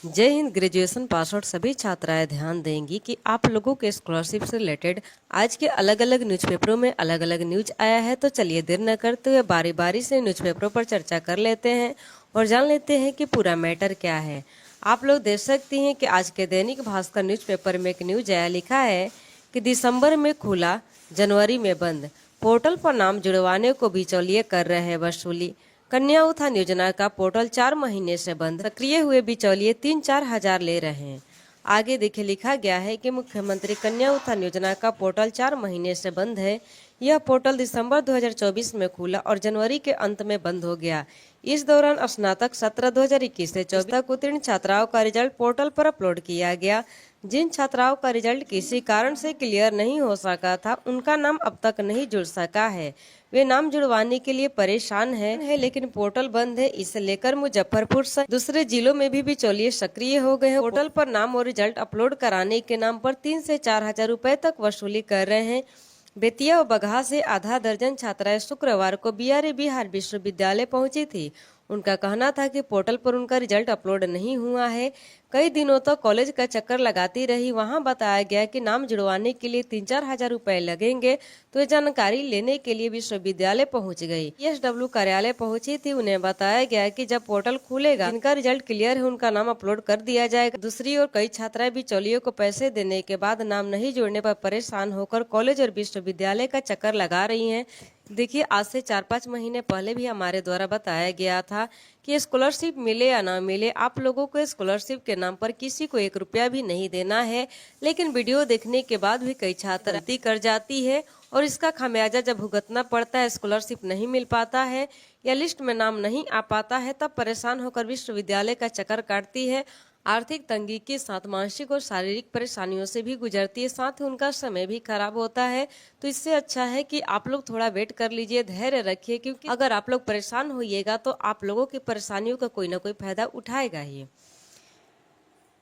जय Hind. Graduation pass out सभी छात्राएं ध्यान देंगी कि आप लोगों के स्कॉलरशिप से रिलेटेड आज के अलग अलग न्यूज़पेपरों में अलग अलग न्यूज आया है। तो चलिए देर न करते हुए बारी बारी से न्यूज़पेपरों पर चर्चा कर लेते हैं और जान लेते हैं कि पूरा मैटर क्या है। आप लोग देख सकती हैं कि आज के दैनिक भास्कर न्यूज़पेपर में एक न्यूज आया, लिखा है कि दिसंबर में खुला, जनवरी में बंद। पोर्टल पर नाम जुड़वाने को बिचौलिए कर रहे हैं वसूली। कन्या उत्थान योजना का पोर्टल 4 महीने से बंद। सक्रिय हुए बिचौलिए 3-4 हजार ले रहे हैं। आगे देखिए, लिखा गया है कि मुख्यमंत्री कन्या उत्थान योजना का पोर्टल 4 महीने से बंद है। यह पोर्टल दिसंबर 2024 में खुला और जनवरी के अंत में बंद हो गया। इस दौरान स्नातक सत्र 2021 से 24 तक उत्तीर्ण छात्राओं का रिजल्ट पोर्टल पर अपलोड किया गया। जिन छात्राओं का रिजल्ट किसी कारण से क्लियर नहीं हो सका था, उनका नाम अब तक नहीं जुड़ सका है। वे नाम जुड़वाने के लिए परेशान है, लेकिन पोर्टल बंद है। इसे लेकर मुजफ्फरपुर से दूसरे जिलों में भी बिचौलिए सक्रिय हो गए हैं। पोर्टल पर नाम और रिजल्ट अपलोड कराने के नाम पर 3 से 4 हजार रुपए तक वसूली कर रहे हैं। बेतिया और बगहा से आधा दर्जन छात्राएं शुक्रवार को बीआरए बिहार विश्वविद्यालय पहुंची थी। उनका कहना था कि पोर्टल पर उनका रिजल्ट अपलोड नहीं हुआ है। कई दिनों तक कॉलेज का चक्कर लगाती रही। वहां बताया गया कि नाम जुड़वाने के लिए 3-4 हजार रुपए लगेंगे। तो ये जानकारी लेने के लिए विश्वविद्यालय पहुंच गई। पीएसडब्ल्यू कार्यालय पहुंची थी। उन्हें बताया गया कि जब पोर्टल खुलेगा, जिनका रिजल्ट क्लियर है उनका नाम अपलोड कर दिया जाएगा। दूसरी ओर कई छात्राएं बिचौलियों को पैसे देने के बाद नाम नहीं जोड़ने पर परेशान होकर कॉलेज और विश्वविद्यालय का चक्कर लगा रही हैं। देखिए, आज से 4-5 महीने पहले भी हमारे द्वारा बताया गया था कि स्कॉलरशिप मिले या ना मिले, आप लोगों को स्कॉलरशिप के नाम पर किसी को 1 रुपया भी नहीं देना है। लेकिन वीडियो देखने के बाद भी कई छात्र गलती कर जाती है और इसका खामियाजा जब भुगतना पड़ता है, स्कॉलरशिप नहीं मिल पाता है या लिस्ट में नाम नहीं आ पाता है, तब परेशान होकर विश्वविद्यालय का चक्कर काटती है। आर्थिक तंगी के साथ मानसिक और शारीरिक परेशानियों से भी गुजरती है, साथ ही उनका समय भी खराब होता है। तो इससे अच्छा है कि आप लोग थोड़ा वेट कर लीजिए, धैर्य रखिए, क्योंकि अगर आप लोग परेशान होइएगा तो आप लोगों की परेशानियों का कोई ना कोई फायदा उठाएगा ही।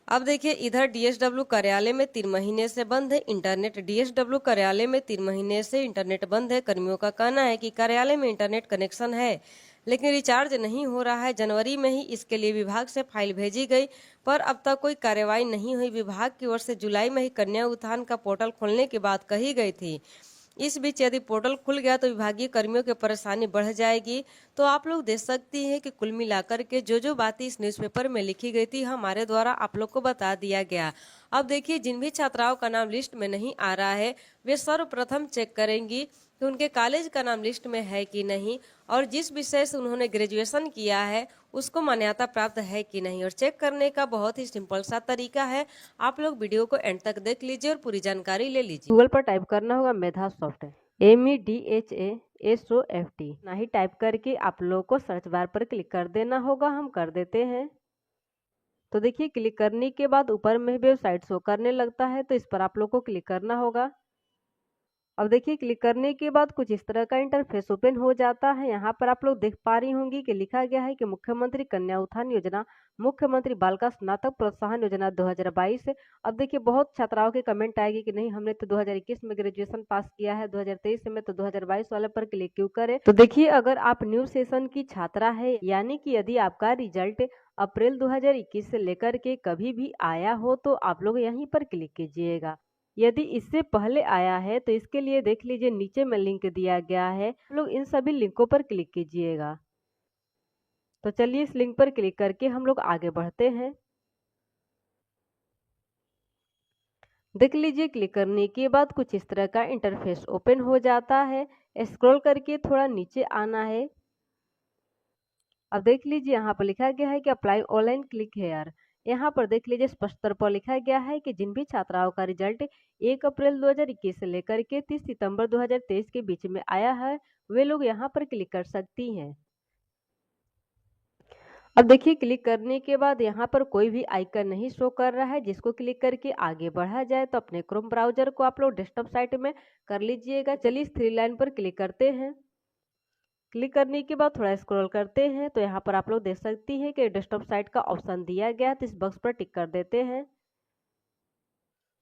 अब देखिए, इधर डीएसडब्ल्यू कार्यालय में 3 महीने से बंद है इंटरनेट। डीएसडब्ल्यू कार्यालय में 3 महीने से इंटरनेट बंद है। कर्मियों का कहना है कि कार्यालय में इंटरनेट कनेक्शन है, लेकिन रिचार्ज नहीं हो रहा है। जनवरी में ही इसके लिए विभाग से फाइल भेजी गई, पर अब तक कोई कार्रवाई नहीं हुई। विभाग की ओर से जुलाई में ही कन्या उत्थान का पोर्टल खोलने की बात कही गई थी। इस बीच यदि पोर्टल खुल गया तो विभागीय कर्मियों की परेशानी बढ़ जाएगी। तो आप लोग देख सकती हैं कि कुल मिलाकर के जो बातें इस न्यूज़पेपर में लिखी गई थी, हमारे द्वारा आप लोग को बता दिया गया। अब देखिए, जिन भी छात्राओं का नाम लिस्ट में नहीं आ रहा है, वे सर्वप्रथम चेक करेंगी कि उनके कॉलेज का नाम लिस्ट में है कि नहीं, और जिस विषय से उन्होंने ग्रेजुएशन किया है उसको मान्यता प्राप्त है कि नहीं। और चेक करने का बहुत ही सिंपल सा तरीका है। आप लोग वीडियो को एंड तक देख लीजिए और पूरी जानकारी ले लीजिए। गूगल पर टाइप करना होगा मेधा सॉफ्ट, MEDHASOFT। ना ही टाइप करके आप लोग को सर्च बार पर क्लिक कर देना होगा। हम कर देते हैं। तो देखिए, क्लिक करने के बाद ऊपर में वेबसाइट शो करने लगता है, तो इस पर आप लोग को क्लिक करना होगा। अब देखिए, क्लिक करने के बाद कुछ इस तरह का इंटरफेस ओपन हो जाता है। यहाँ पर आप लोग देख पा रही होंगी कि लिखा गया है कि मुख्यमंत्री कन्या उत्थान योजना, मुख्यमंत्री बालिका स्नातक प्रोत्साहन योजना 2022। अब देखिए, बहुत छात्राओं के कमेंट आएगी कि नहीं, हमने तो 2021 में ग्रेजुएशन पास किया है, 2023 में, तो 2022 वाले पर क्लिक क्यों करें। तो देखिए, अगर आप न्यू सेशन की छात्रा है, यानी कि यदि आपका रिजल्ट अप्रैल 2021 से लेकर के कभी भी आया हो, तो आप लोग यहीं पर क्लिक कीजिएगा। यदि इससे पहले आया है तो इसके लिए देख लीजिए, नीचे में लिंक दिया गया है, आप लोग इन सभी लिंकों पर क्लिक कीजिएगा। तो चलिए, इस लिंक पर क्लिक करके हम लोग आगे बढ़ते हैं। देख लीजिए, क्लिक करने के बाद कुछ इस तरह का इंटरफेस ओपन हो जाता है। स्क्रॉल करके थोड़ा नीचे आना है। अब देख लीजिए, यहाँ पर लिखा गया है कि अप्लाई ऑनलाइन, क्लिक हेयर। यहाँ पर देख लीजिए, स्पष्ट तौर पर लिखा गया है कि जिन भी छात्राओं का रिजल्ट 1 अप्रैल 2021 से लेकर के 30 सितंबर 2023 के बीच में आया है, वे लोग यहाँ पर क्लिक कर सकती हैं। अब देखिए, क्लिक करने के बाद यहाँ पर कोई भी आइकन नहीं शो कर रहा है जिसको क्लिक करके आगे बढ़ा जाए। तो अपने क्रोम ब्राउजर को आप लोग डेस्कटॉप साइट में कर लीजिएगा। चलिए, इस 3 लाइन पर क्लिक करते हैं। क्लिक करने के बाद थोड़ा स्क्रॉल करते हैं तो यहाँ पर आप लोग देख सकती हैं कि डेस्कटॉप साइट का ऑप्शन दिया गया है, तो इस बॉक्स पर टिक कर देते हैं।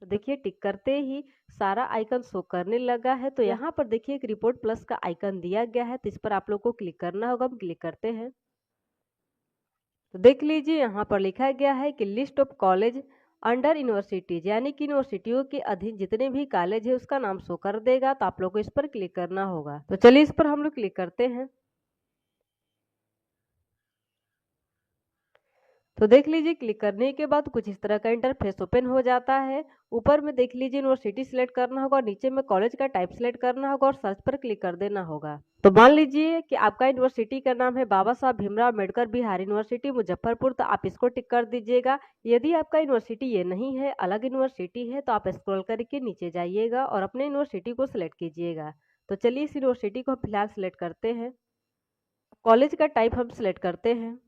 तो देखिए, टिक करते ही सारा आइकन शो करने लगा है। तो यहाँ पर देखिए, एक रिपोर्ट प्लस का आइकन दिया गया है, तो इस पर आप लोग को क्लिक करना होगा। हम क्लिक करते हैं। तो देख लीजिए यहाँ पर लिखा गया है कि list of college under universities, यानी कि यूनिवर्सिटियों के अधीन जितने भी कॉलेज है उसका नाम शो कर देगा। तो आप लोग को इस पर क्लिक करना होगा। तो चलिए इस पर हम लोग क्लिक करते हैं। तो देख लीजिए क्लिक करने के बाद कुछ इस तरह का इंटरफेस ओपन हो जाता है। ऊपर में देख लीजिए यूनिवर्सिटी सिलेक्ट करना होगा और नीचे में कॉलेज का टाइप सिलेक्ट करना होगा और सर्च पर क्लिक कर देना होगा। तो मान लीजिए कि आपका यूनिवर्सिटी का नाम है बाबा साहब भीमराव अम्बेडकर बिहार यूनिवर्सिटी मुजफ्फरपुर, तो आप इसको टिक कर दीजिएगा। यदि आपका यूनिवर्सिटी ये नहीं है, अलग यूनिवर्सिटी है, तो आप स्क्रॉल करके नीचे जाइएगा और अपने यूनिवर्सिटी को सिलेक्ट कीजिएगा। तो चलिए इस यूनिवर्सिटी को फिलहाल सिलेक्ट करते हैं। कॉलेज का टाइप हम सिलेक्ट करते हैं।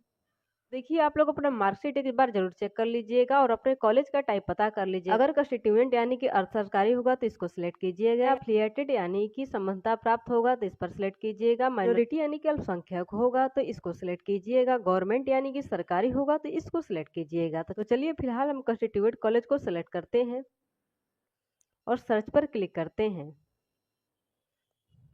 देखिए आप लोग अपना मार्कशीट एक बार जरूर चेक कर लीजिएगा और अपने कॉलेज का टाइप पता कर लीजिए। अगर कंस्टिट्यूएंट यानी कि अर्ध सरकारी होगा तो इसको सिलेक्ट कीजिएगा। एफिलिएटेड यानी कि समानता प्राप्त होगा तो इस पर सिलेक्ट कीजिएगा। माइनॉरिटी यानी कि अल्पसंख्यक होगा तो इसको सिलेक्ट कीजिएगा। गवर्नमेंट यानी कि सरकारी होगा तो इसको सिलेक्ट कीजिएगा। तो चलिए फिलहाल हम कंस्टिट्यूएंट कॉलेज को सिलेक्ट करते हैं और सर्च पर क्लिक करते हैं।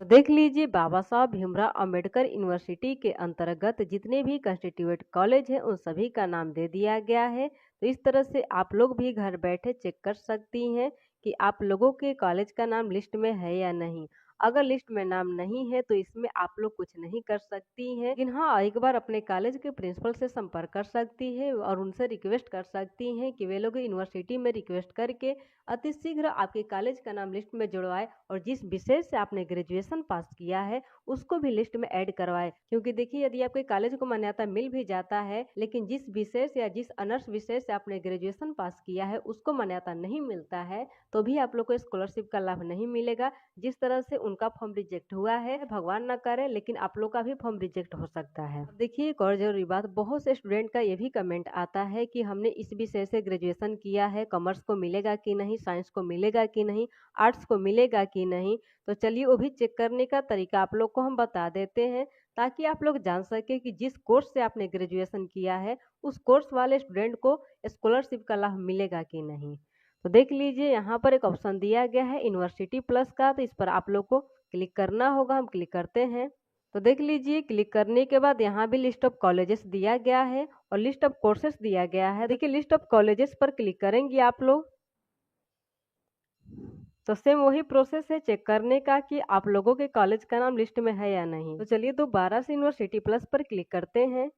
तो देख लीजिए बाबा साहब भीमराव अंबेडकर यूनिवर्सिटी के अंतर्गत जितने भी कंस्टिट्यूएंट कॉलेज हैं उन सभी का नाम दे दिया गया है। तो इस तरह से आप लोग भी घर बैठे चेक कर सकती हैं कि आप लोगों के कॉलेज का नाम लिस्ट में है या नहीं। अगर लिस्ट में नाम नहीं है तो इसमें आप लोग कुछ नहीं कर सकती हैं, लेकिन हाँ एक बार अपने कॉलेज के प्रिंसिपल से संपर्क कर सकती है और उनसे रिक्वेस्ट कर सकती हैं कि वे लोग यूनिवर्सिटी में रिक्वेस्ट करके अति शीघ्र आपके कॉलेज का नाम लिस्ट में जुड़वाए और जिस विषय से आपने ग्रेजुएशन पास किया है उसको भी लिस्ट में ऐड करवाए। क्योंकि देखिए यदि आपके कॉलेज को मान्यता मिल भी जाता है लेकिन जिस विषय से या जिस ऑनर्स विषय से आपने ग्रेजुएशन पास किया है उसको मान्यता नहीं मिलता है तो भी आप लोग को स्कॉलरशिप का लाभ नहीं मिलेगा। जिस तरह से उनका फॉर्म रिजेक्ट हुआ है, भगवान ना करे लेकिन आप लोग का भी फॉर्म रिजेक्ट हो सकता है। देखिए एक और जरूरी बात, बहुत से स्टूडेंट का ये भी कमेंट आता है कि हमने इस विषय से ग्रेजुएशन किया है, कॉमर्स को मिलेगा कि नहीं, साइंस को मिलेगा कि नहीं, आर्ट्स को मिलेगा कि नहीं। तो चलिए वो भी चेक करने का तरीका आप लोग को हम बता देते हैं ताकि आप लोग जान सके कि जिस कोर्स से आपने ग्रेजुएशन किया है उस कोर्स वाले स्टूडेंट को स्कॉलरशिप का लाभ मिलेगा कि नहीं। तो देख लीजिए यहाँ पर एक ऑप्शन दिया गया है यूनिवर्सिटी प्लस का, तो इस पर आप लोग को क्लिक करना होगा। हम क्लिक करते हैं। तो देख लीजिए क्लिक करने के बाद यहाँ भी लिस्ट ऑफ कॉलेजेस दिया गया है और लिस्ट ऑफ कोर्सेस दिया गया है। देखिए लिस्ट ऑफ कॉलेजेस पर क्लिक करेंगे आप लोग तो सेम वही प्रोसेस है चेक करने का कि आप लोगों के कॉलेज का नाम लिस्ट में है या नहीं। तो चलिए दोबारा से यूनिवर्सिटी प्लस पर क्लिक करते हैं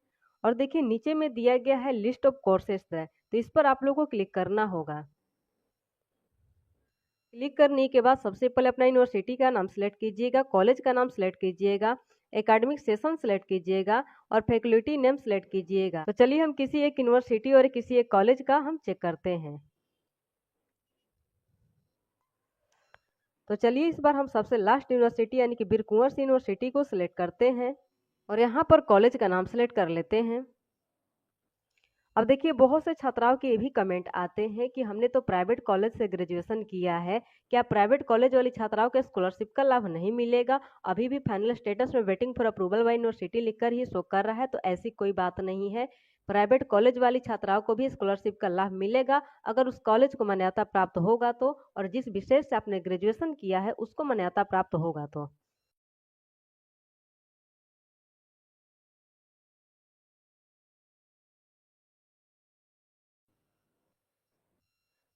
और देखिए नीचे में दिया गया है लिस्ट ऑफ कोर्सेस है, तो इस पर आप लोगों को क्लिक करना होगा। क्लिक करने के बाद सबसे पहले अपना यूनिवर्सिटी का नाम सेलेक्ट कीजिएगा, कॉलेज का नाम सेलेक्ट कीजिएगा, एकेडमिक सेशन सेलेक्ट कीजिएगा और फैकल्टी नेम सेलेक्ट कीजिएगा। तो चलिए हम किसी एक यूनिवर्सिटी और किसी एक कॉलेज का हम चेक करते हैं। तो चलिए इस बार हम सबसे लास्ट यूनिवर्सिटी यानी कि वीर कुंवर सिंह यूनिवर्सिटी को सिलेक्ट करते हैं और यहाँ पर कॉलेज का नाम सेलेक्ट कर लेते हैं। अब देखिए बहुत से छात्राओं के ये भी कमेंट आते हैं कि हमने तो प्राइवेट कॉलेज से ग्रेजुएशन किया है, क्या प्राइवेट कॉलेज वाली छात्राओं को स्कॉलरशिप का लाभ नहीं मिलेगा? अभी भी फाइनल स्टेटस में waiting for approval bye university लिखकर ही शो कर रहा है। तो ऐसी कोई बात नहीं है, प्राइवेट कॉलेज वाली छात्राओं को भी स्कॉलरशिप का लाभ मिलेगा अगर उस कॉलेज को मान्यता प्राप्त होगा तो, और जिस विषय से आपने ग्रेजुएशन किया है उसको मान्यता प्राप्त होगा तो।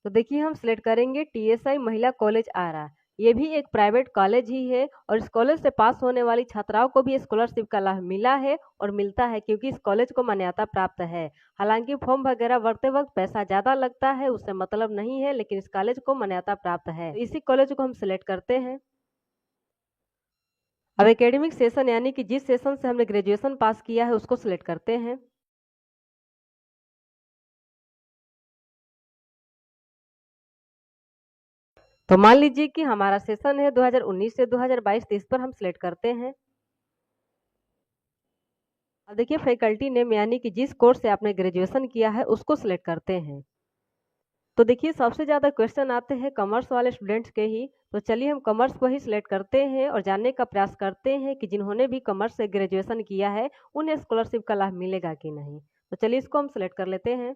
तो देखिए हम सिलेक्ट करेंगे टीएसआई महिला कॉलेज आरा। ये भी एक प्राइवेट कॉलेज ही है और इस कॉलेज से पास होने वाली छात्राओं को भी स्कॉलरशिप का लाभ मिला है और मिलता है क्योंकि इस कॉलेज को मान्यता प्राप्त है। हालांकि फॉर्म वगैरह भरते वक्त पैसा ज़्यादा लगता है, उससे मतलब नहीं है, लेकिन इस कॉलेज को मान्यता प्राप्त है। तो इसी कॉलेज को हम सिलेक्ट करते हैं। अब एकेडमिक सेशन यानी कि जिस सेशन से हमने ग्रेजुएशन पास किया है उसको सिलेक्ट करते हैं। तो मान लीजिए कि हमारा सेशन है 2019 से 2022, तो इस पर हम सिलेक्ट करते हैं। अब देखिए फैकल्टी नेम यानी कि जिस कोर्स से आपने ग्रेजुएशन किया है उसको सिलेक्ट करते हैं। तो देखिए सबसे ज़्यादा क्वेश्चन आते हैं कॉमर्स वाले स्टूडेंट्स के ही, तो चलिए हम कॉमर्स को ही सिलेक्ट करते हैं और जानने का प्रयास करते हैं कि जिन्होंने भी कॉमर्स से ग्रेजुएशन किया है उन्हें स्कॉलरशिप का लाभ मिलेगा कि नहीं। तो चलिए इसको हम सिलेक्ट कर लेते हैं।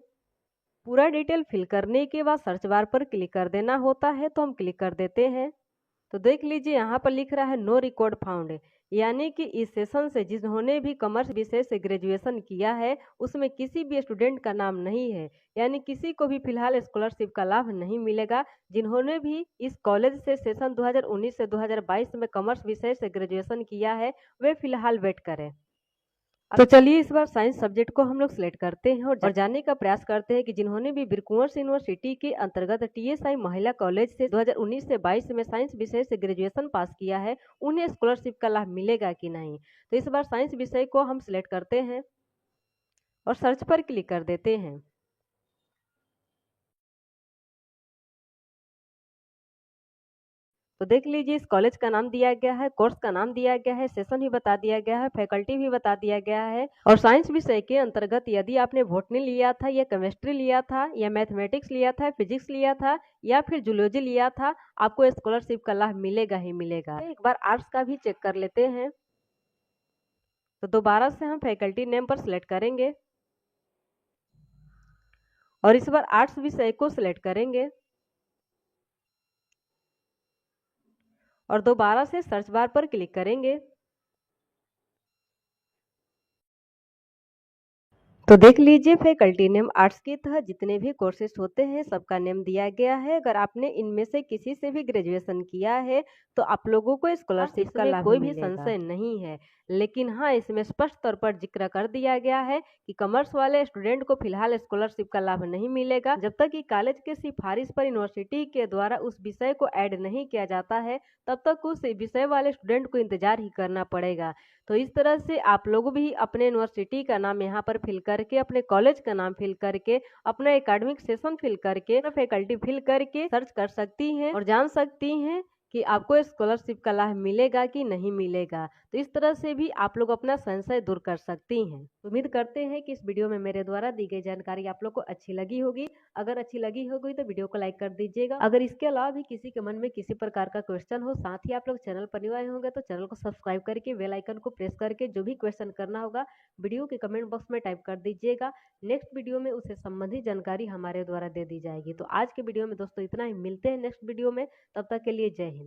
पूरा डिटेल फिल करने के बाद सर्च बार पर क्लिक कर देना होता है, तो हम क्लिक कर देते हैं। तो देख लीजिए यहाँ पर लिख रहा है नो रिकॉर्ड फाउंड, यानी कि इस सेशन से जिन्होंने भी कॉमर्स विषय से ग्रेजुएशन किया है उसमें किसी भी स्टूडेंट का नाम नहीं है, यानी किसी को भी फिलहाल स्कॉलरशिप का लाभ नहीं मिलेगा। जिन्होंने भी इस कॉलेज से सेशन 2019 से 2022 में कॉमर्स विषय से ग्रेजुएशन किया है वे फिलहाल वेट करें। तो चलिए इस बार साइंस सब्जेक्ट को हम लोग सिलेक्ट करते हैं और जानने का प्रयास करते हैं कि जिन्होंने भी बीरकुंवर यूनिवर्सिटी के अंतर्गत टीएसआई महिला कॉलेज से 2019 से 22 में साइंस विषय से ग्रेजुएशन पास किया है उन्हें स्कॉलरशिप का लाभ मिलेगा कि नहीं। तो इस बार साइंस विषय को हम सिलेक्ट करते हैं और सर्च पर क्लिक कर देते हैं। तो देख लीजिए इस कॉलेज का नाम दिया गया है, कोर्स का नाम दिया गया है, सेशन भी बता दिया गया है, फैकल्टी भी बता दिया गया है। और साइंस विषय के अंतर्गत यदि आपने बॉटनी लिया था या केमिस्ट्री लिया था या मैथमेटिक्स लिया था, फिजिक्स लिया था या फिर जूलॉजी लिया था, आपको स्कॉलरशिप का लाभ मिलेगा ही मिलेगा। एक बार आर्ट्स का भी चेक कर लेते हैं। तो दोबारा से हम फैकल्टी नेम पर सिलेक्ट करेंगे और इस बार आर्ट्स विषय को सिलेक्ट करेंगे और दोबारा से सर्च बार पर क्लिक करेंगे। तो देख लीजिए फैकल्टी नेम आर्ट्स के तहत जितने भी कोर्सेज होते हैं सबका नेम दिया गया है। अगर आपने इनमें से किसी से भी ग्रेजुएशन किया है तो आप लोगों को स्कॉलरशिप का लाभ कोई भी संशय नहीं है। लेकिन हाँ, इसमें स्पष्ट तौर पर जिक्र कर दिया गया है कि कॉमर्स वाले स्टूडेंट को फिलहाल स्कॉलरशिप का लाभ नहीं मिलेगा जब तक कि कॉलेज के सिफारिश पर यूनिवर्सिटी के द्वारा उस विषय को ऐड नहीं किया जाता है, तब तक उस विषय वाले स्टूडेंट को इंतजार ही करना पड़ेगा। तो इस तरह से आप लोग भी अपने यूनिवर्सिटी का नाम यहाँ पर फिल करके, अपने कॉलेज का नाम फिल करके, अपना एकेडमिक सेशन फिल करके, फैकल्टी फिल करके सर्च कर सकती हैं और जान सकती हैं कि आपको स्कॉलरशिप का लाभ मिलेगा कि नहीं मिलेगा। तो इस तरह से भी आप लोग अपना संशय दूर कर सकती हैं। उम्मीद करते हैं कि इस वीडियो में मेरे द्वारा दी गई जानकारी आप लोग को अच्छी लगी होगी। अगर अच्छी लगी होगी तो वीडियो को लाइक कर दीजिएगा। अगर इसके अलावा भी किसी के मन में किसी प्रकार का क्वेश्चन हो, साथ ही आप लोग चैनल पर न्यू आए होंगे तो चैनल को सब्सक्राइब करके बेल आइकन को प्रेस करके जो भी क्वेश्चन करना होगा वीडियो के कमेंट बॉक्स में टाइप कर दीजिएगा। नेक्स्ट वीडियो में उससे संबंधित जानकारी हमारे द्वारा दे दी जाएगी। तो आज के वीडियो में दोस्तों इतना ही, मिलते हैं नेक्स्ट वीडियो में, तब तक के लिए जय हिंद।